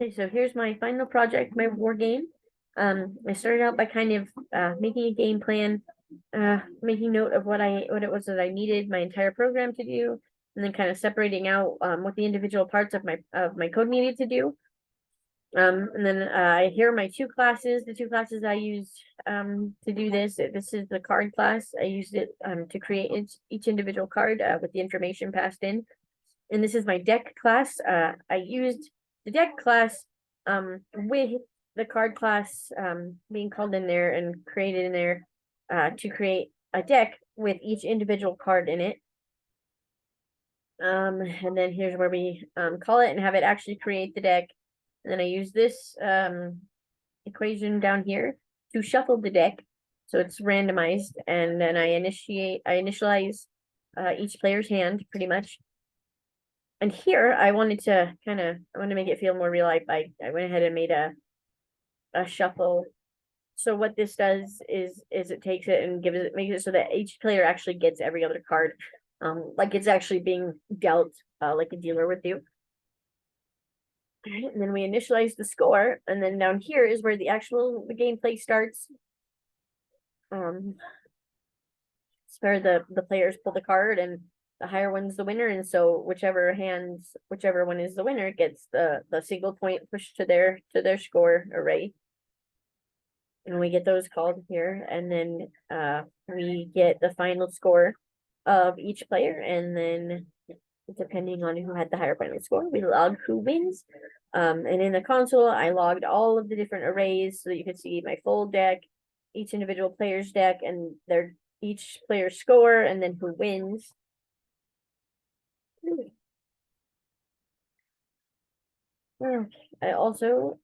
Okay, so here's my final project, my war game. I started out by kind of making a game plan, making note of what it was that I needed my entire program to do, and then kind of separating out what the individual parts of my code needed to do. And then here are my two classes. The two classes I used to do this. This is the card class. I used it to create each individual card with the information passed in. And this is my deck class. I used the deck class with the card class being called in there and created in there to create a deck with each individual card in it. And then here's where we call it and have it actually create the deck. And then I use this equation down here to shuffle the deck, so it's randomized, and then I initialize each player's hand pretty much. And here I wanted to make it feel more real life. I went ahead and made a shuffle. So what this does is it takes it and makes it so that each player actually gets every other card, like it's actually being dealt like a dealer would do. All right, and then we initialize the score, and then down here is where the gameplay starts. It's where the players pull the card, and the higher one's the winner, and so whichever one is the winner gets the single point pushed to their score array. And we get those called here, and then we get the final score of each player, and then depending on who had the higher final score, we log who wins. And in the console, I logged all of the different arrays so that you could see my full deck, each individual player's deck, and each player's score, and then who wins. I also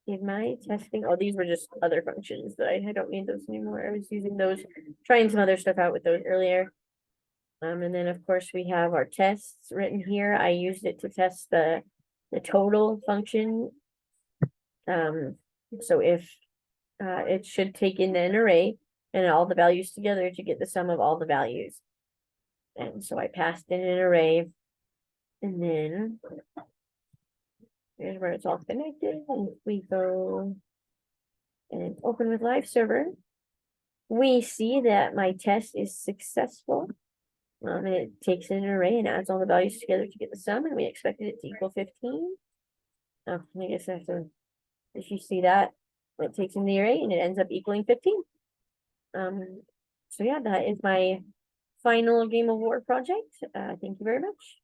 did my testing. Oh, these were just other functions that I don't need those anymore. I was using those, trying some other stuff out with those earlier. And then of course we have our tests written here. I used it to test the total function. So if it should take in an array and all the values together to get the sum of all the values. And so I passed in an array, and then here's where it's all connected. And we go and open with live server. We see that my test is successful. And it takes in an array and adds all the values together to get the sum, and we expected it to equal 15. Oh, I guess I have to, if you see that, it takes in the array and it ends up equaling 15. So yeah, that is my final Game of War project. Thank you very much.